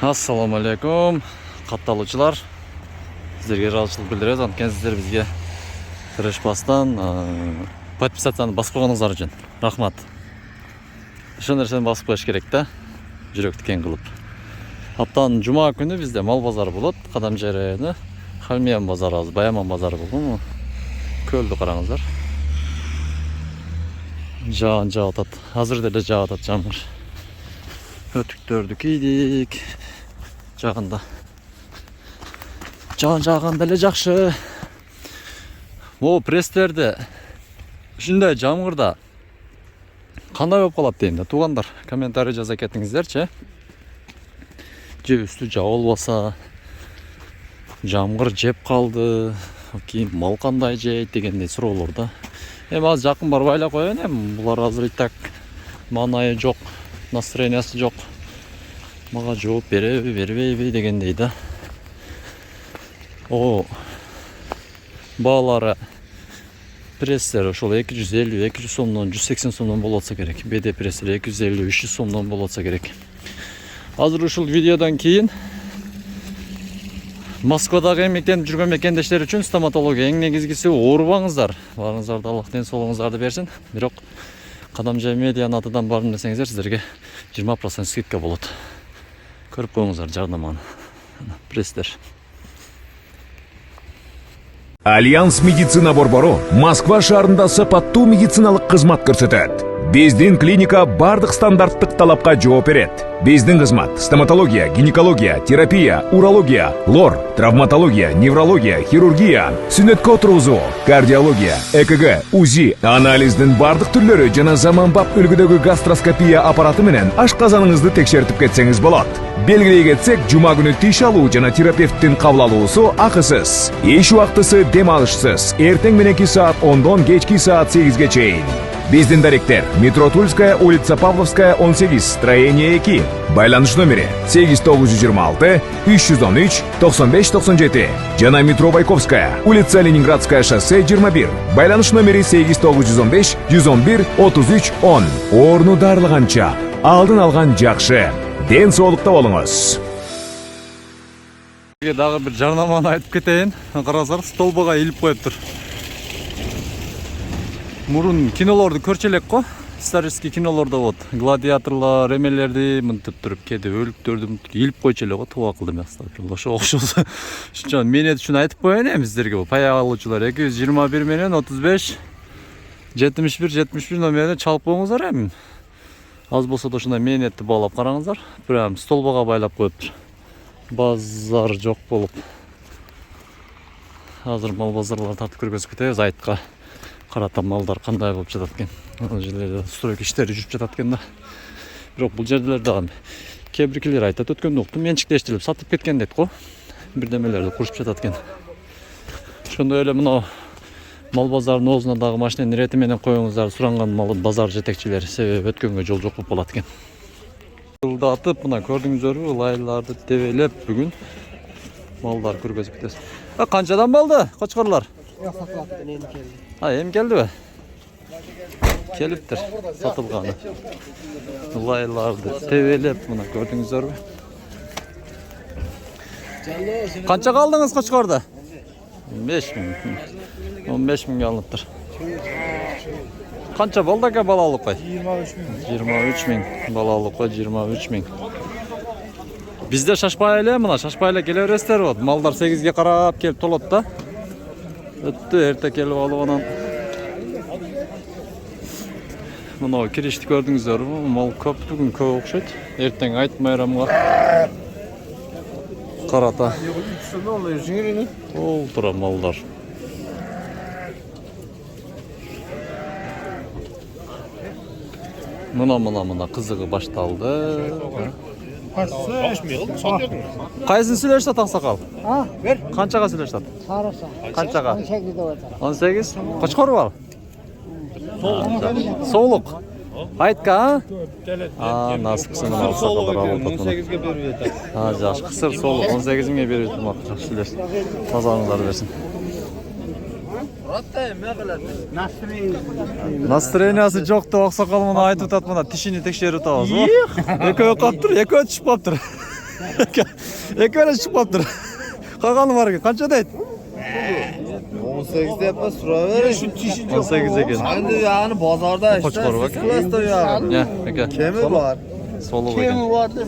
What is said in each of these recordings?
Ассаламу алейкум, катталуучулар. Сіздерге жалшылық білдіреді, анткени сіздер бізге тырышпастан подписацияны басып қойғаныңыздар үшін рахмат. Шын нәрсені басып қояш керек та, жүректі кең қылып. Аптаның жұма күні бізде мал базары болады, Қадам жайрайыны, Халмиян базары, Баяман базары болды. Көлді қараңыздар. Жауын жауытады, азыр деле жауытады жамғыр. Өтүктөрдү кийдик. Жагында. Жаган деле жакшы. Пресстерде ушундай жамгырда кандай болуп калат дейм да, туугандар. Комментарий жаза кетиңиздерчи. Же үстү жабылбаса, жамгыр жеп калды, кийин мал кандай жейт дегендей суроолор да. Эми аз жакын барып айлап коеюн, эми булар азыр и так маанайы жок, настроениясы жок. Мага жооп береби, бербейби дегендей да. Баалары пресстер ошол 250-200 сомдон 180 сомдон болотса керек. БД пресстер 250-300 сомдон болотса керек. Азыр ушул видеодон кийин Москвадагы эмгектенип жүргөн мекендештер үчүн стоматология эң негизгиси оорубаңыздар. Барыңыздарды Аллах ден соолугуңуздарды берсин. Бирок Кадам жай медианын атынан бардым десеңиздер, сиздерге 20% скидка болот. Көрүп коюңуздар жардаманы. Пресстер. Альянс медицина борбору Москва шаарында сапаттуу медициналык кызмат көрсөтөт. Биздин клиника бардык стандарттык талапка жооп берет. Биздин кызмат стоматология, гинекология, терапия, урология, лор, травматология, неврология, хирургия, сүнөткө отургузуу, кардиология, ЭКГ, УЗИ, анализдин бардык түрлөрү жана заманбап үлгүдөгү гастроскопия аппараты менен ашказаныңызды текшертип кетсеңиз болот. Белгилей кетсек, жума күнү тиш алуу жана терапевттин кабыл алуусу акысыз. Эч убактысы дем алышсыз. Эртең мененки саат 10дон кечки саат 8ге чейин. Биздин даректер: метро Тульская, улица Павловская, 18, строение 2. Байланыш номери 8926 313 9597. Жана метро Байковская, улица Ленинградская, шоссе 21. Байланыш номери 8915 111 33 10. Орну дарылганча алдын алган жакшы. Ден соолукта болуңуз. Дагы бир жарнаманы айтып кетейин. Карасаңар, столбага илип коюптур. Мурун кинолорду көрчү элек го. Исторический кинолордо вот гладиаторлар, эмелерди мынтип туруп, кээде өлүктөрдү илип койчу эле го, туга кылдым астагфирулла. Ошо окшосо. Ушунча менет үчүн айтып коеюн эми сиздерге. Пая алуучулар 221 менен 35 71 номерине чалып коюңуздар эми. Аз болсо да ушундай менетти баалап караңыздар. Прям столбага байлап коюптур. Базар жок болуп. Азыр мал базарларды тартып көргөзүп кетебиз айтка. Карата малдар кандай болуп жатат экен. Ал жерлерде стройка иштери жүрүп жатат экен да. Бирок бул жерлерде кээ биркилер айтат, өткөндө уктум, менчиктештирип сатып кеткен дейт го. Бирдемелерди курушуп жатат экен. Ошондой эле мына мал базарынын оозуна дагы машинанын ирети менен коюңуздар, суранган мал базар жетекчилери, себеби өткөнгө жол жок болуп калат экен. Ылдатып, мына көрдүңүздөрбү, ылайларды тебелеп бүгүн малдар көргөзүп кетебиз. Канчадан балды, кочкорлор? Эми келдиби? Келиптир, сатылганы. Ылайларды тебелеп, мына көрдүңүздөрбү? Канчага алдыңыз кочкорду? 15 миң. 15 миңге алыныптыр. Канча болду экен балалык кой? 23 миң. Балалык кой 23 миң. Бизде шашпай эле, мына шашпай эле келе бересиздер вот. Малдар 8ге карап келип толот да. Өттү, эрте келип алып анан. Мына киришти көрдүңүздөрбү? Мал көп, бүгүн көп окшойт. Эртең айт майрамга карата. Ол тура малдар. Мына кызыгы башталды. Кайсын сүйлөшүп атат аксакал? Бер. Канчага сүйлөшүп атат? Караса. Канчага? 18 деп атат. 18? Кочкор бар? Соолук. Айтка, насыпсын аксакалдар алып атат. 18ге берип атат. Жакшы, кысыр соолук 18 миңге берип атат. Жакшы сүйлөшүп. Тазалыгыңарды берсин. Настроениясы жок деп аксакал мына айтып атат, мына тишини текшерип атабыз. Экөө калыптыр, экөө түшүп калыптыр. Ekbere çıkmaptır. Kalkanı var ki. Kança deydi? 18'de yapma sıra şu tişi 18 ekan. Endi yani bozorda işte. Qo'chqor bak. Klasda yani. Ya, aka. Kemi var. Solu ekan. Kemi var deb.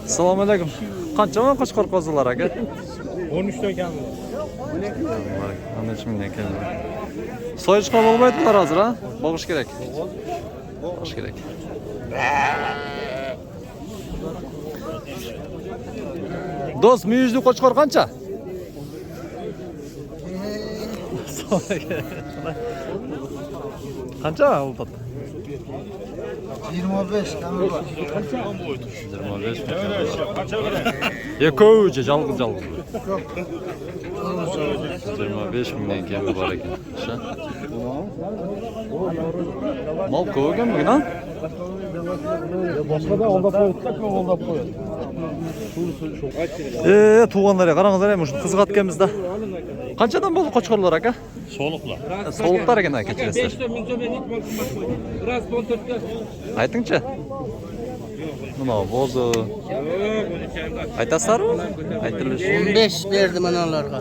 Assalomu alaykum. Qancha qo'chqor qo'zilar aka? 13 ta ekan. 13 ming ekan. Soyishqa bo'lmaydilar hozir, ha? Boqish kerak. Boqish kerak. Do'st, muyuzli qo'chqor qancha? Qancha oldi? 25 kami var. 25 Eko'chi jalg'iz. 25 mingdan kemi bor ekan. O'sha. Mal ko'p ekan bugun, ha? Boshqada oldab qo'ydi-da, ko'p oldab qo'ydi. Tuğanlar ya, qarangizlar, mana shuni qiziqatganmizda. Qanchadan bo'ldi qo'chqorlar aka? Soliqlar. Soliqlar ekan aka, kechirasizlar. 5 ta 1000 so'm Biraz 14 ta. Aytingchi. Nima bo'zi? Aytasizlarmi? Aytilish. 15 verdim analarga.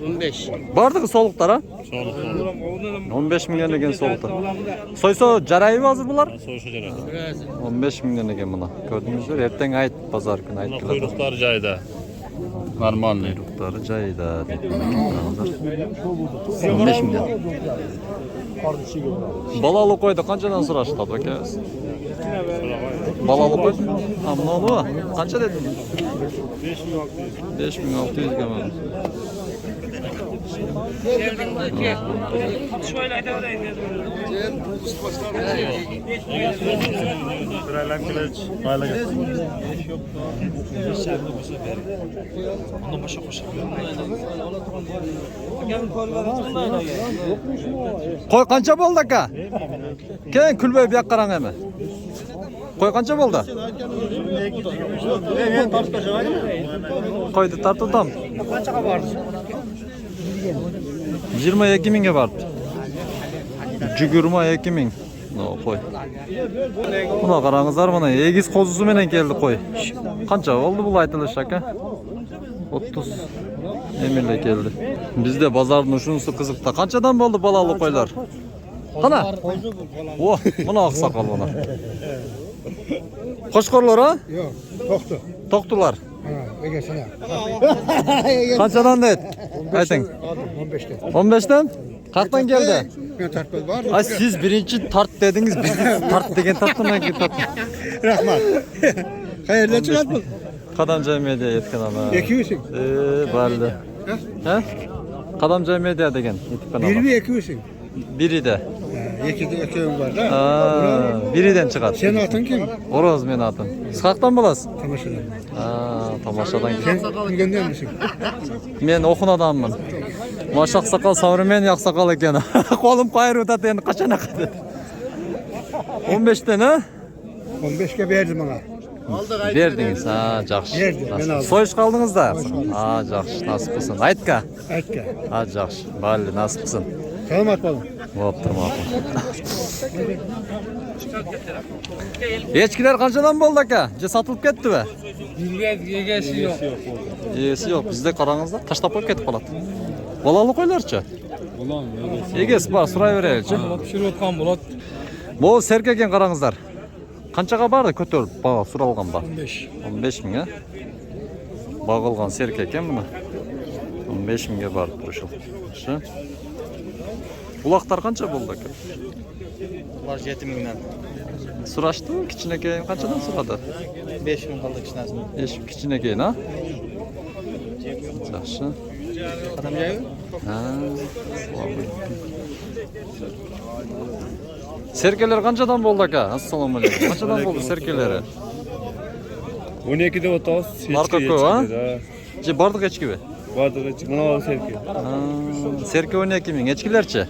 15. Bordiki soliqlar, ha? Soliq. 15 milyon ekan soliqlar. Soyso jarayib hozir bular? So'ysha jaradi. 15 milyon ekan buna. Ko'rdingizmi? Ertaga ayt bozor kuni aytdilar. Quyruqlar joyida. Normalniy. Quyruqlari joyida deb. 15 milyon. Balali qo'ydi qanchadan so'rashdi aka? Balali qo'y. Ha, bunimi? Qancha dedingiz? 5600 ga mana. Qo'y qancha bo'ldi aka? Keyin kulbay bu yoqqa qarang hemen. Qo'y qancha bo'ldi? Qo'yni tartdim. Qanchaga bordi? 22 mingga bordi. 22 ming. No, qo'y. Buna qarangizlar, mana egiz qo'zisi bilan keldi qo'y. Qancha bo'ldi bu aytilish aka? 30 emirle keldi. Bizde bozorning shunisi qiziqda. Qanchadan bo'ldi balali qo'ylar? Qana? O, buna oqsoqol buna. Qo'shqorlar, ha? Yo'q, to'xta. To'qtular. Ha, egasini. Qanchadan deydi? Ayting. 15 ta. 15dan? Qayerdan keldi? Men tartib bor. Ay siz birinchi tart dedingiz, biz tart degan tartdan keyin tart. Rahmat. Qayerdan chiqadi bu? Qadamjoy media yetgan ana. 200. Bo'ldi. Ha? Qadamjoy media degan yetib qoladi. Biri 200. Birida. Ikkita ikkovim bor da. Biridan chiqadi. Sen oting kim? O'roz men atim. Siz qayerdan bo'lasiz? Tomoshadan. Tomoshadan. Sen kimdan misin? Men O'xunadanman. Moshaq soqol savrimen yoq soqol ekan. Qo'lim qayir o'tadi endi qachon aqadi. 15 dan, ha? 15 ga berdim ona. Berdingiz, ha, yaxshi. Berdim, men oldim. So'yish qoldingizda? Ha, yaxshi, nasib qilsin. Aytga. Aytga. Ha, yaxshi. Bo'ldi, nasib qilsin. Salomat bo'ling. Bo'pti, ma'qul. Echkilar qanchadan bo'ldi aka? Je sotilib ketdimi? Egasi yo'q. Egasi yo'q. Bizda qarangizda tashlab qo'yib ketib qoladi. Bolali qo'ylarchi? Egasi bor, so'rayveraylik-chi. Pishirayotgan bo'ladi. Bu serka ekan qarangizlar. Qanchaga bordi ko'tarib, baho so'ralgan bor. 15 ming, ha? Bag'ilgan serka ekan buni. 15 mingga borib turishi. Shu. Uloqlar qancha bo'ldi aka? Ular 7 mingdan. So'rashdi, kichinakeyin qanchadan so'radi? 5 ming qoldi kichinasini. Kichinakeyin, ha? Yaxshi. Qadam joyi? Ha. Serkeler qanchadan bo'ldi aka? Assalomu alaykum. Qanchadan bo'ldi serkelari? 12 da o'tamiz. Marka ko'p, ha? Je bordiq echkibi. Bordiq, mana bu serki. Serke 12 ming, echkilarchi?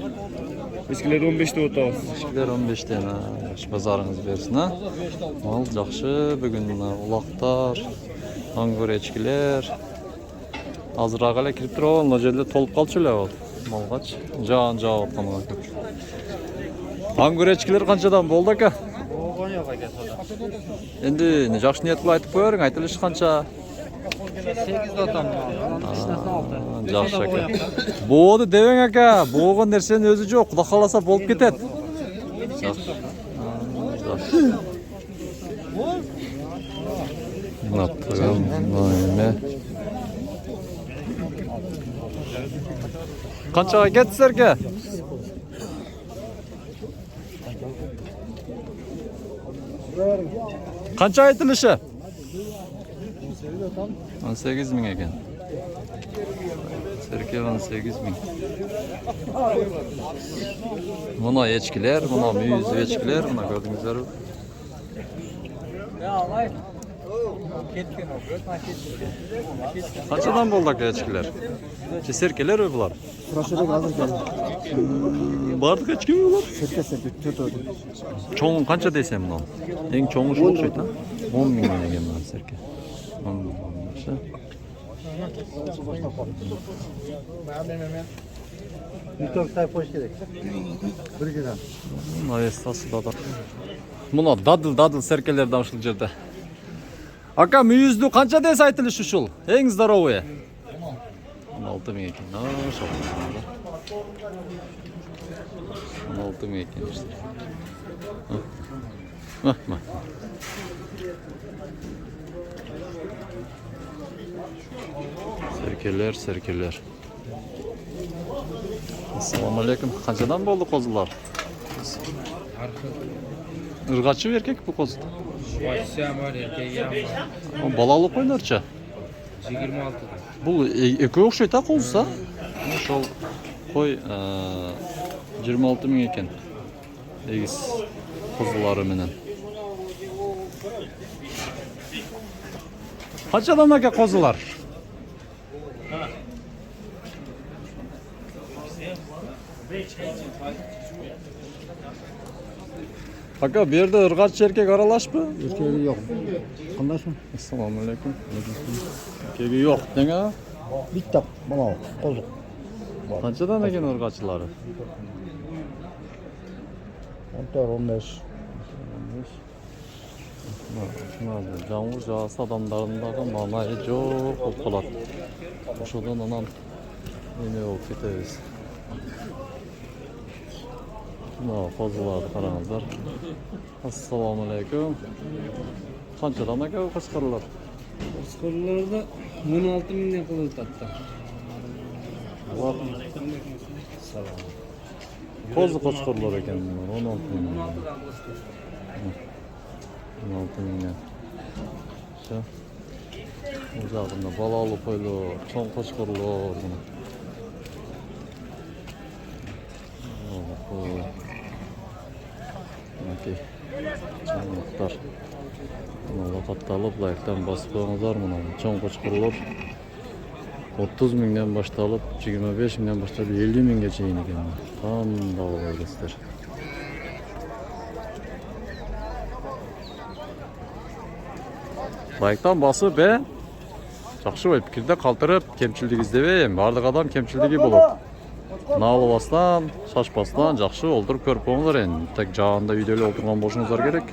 Echkilar 15 da o'tamiz. Echkilar 15 dan, ha. Yaxshi bozoringiz bersin, ha. Mol yaxshi, bugun uloqlar, angor echkilar. Azraqalar kirib turib, bu yerda to'lib qolchilar ol. Molg'ach, jon qolmagan. Angor echkilar qanchadan bo'ldi aka? Bo'lgan yo'q aka soda. Енді жақсы ниет қылып айтып қоярың, айтылышы қанша? 8 отам var. Жақсы екен. Боғды девең ака, боғын нәрсенің өзі жоқ, құда қаласа болып кетеді. Жақсы. Наптығым, найме. Қаншаға кетсіздерге? Қанша айтылышы? 18 мың екен. Серке 18 мың. Мұна ечкілер, мұна мүйіз ечкілер, мұна көрдіңіздер. Қаншадан болды ака ечкілер? Серкелер өй бұлар? Сұрашырық азыр келді. Бардық ечке ме бұлар? Серкесі төт өді. Çoğun kaça desem lan? En çoğun şu olacak ha? 10 milyon egen lan serke. 10 milyon. Bir tane sayfa hoş gerek. Bir güzel. Maestası da. Buna dadıl serkeler davşıl jerde. Aka müyüzdü kança des aytılışı şul? En здоровые. 16 bin eken. Aa, şol. 16 bin eken işte. Hah. Serkeler. Assalamu alaikum. Qanchadan bo'ldi qo'zilar? Irg'achi erkak bu qo'zi. Boyisi ham bor, erkagi ham bor. Balali qo'ylarcha. 26. Bu ekö o'xshaydi ha qo'zisa. Shol qo'y 26 ming ekan. Egiz qozilari bilan. Qanchadan aka qozilar? Aka bu yerda irg'achi erkak aralashmi? Erkeği yok. Anlaşın. Assalomu alaykum. Erkagi yo'q, deng-a? Bitti. Bana kozuk. Qanchadan ekan irg'achilari? 14-15. Жаңғыр жасы адамдарындағы маңайы жоқ болып қалады. Ошодан анан неме болып кетебиз. Мына қозыларды қараңыздар. Ассаламу алейкум. Қаншадан ака қошқарлар? Qosqorlarda 16 mingdan qilib o'tadi. Qo'zi qo'chqorlar ekan bunlar 16 ming. 16 mingdan. Shu. Bu жағында балалы qo'ylar, cho'ng qo'chqorlar buni. Okey. Çoğunluklar. Buna laqattalıp layıktan basıp koyuңuzlar mına. Çoğun qo'chqorlar 30 mingdan baştalып, 25 mingdan baştalып 50 mingga чейин ekan. Tam dağılıb egesler. Layıktan basıp жақсы ой пікірді қалтырып, кемшілдік іздебейм. Бардық адам кемшілдігі болып. Налыбастан, шашпастан жақсы олдырып көріп қойыңыздар енді. Тек жағында үйделі отырған болушыңыздар керек.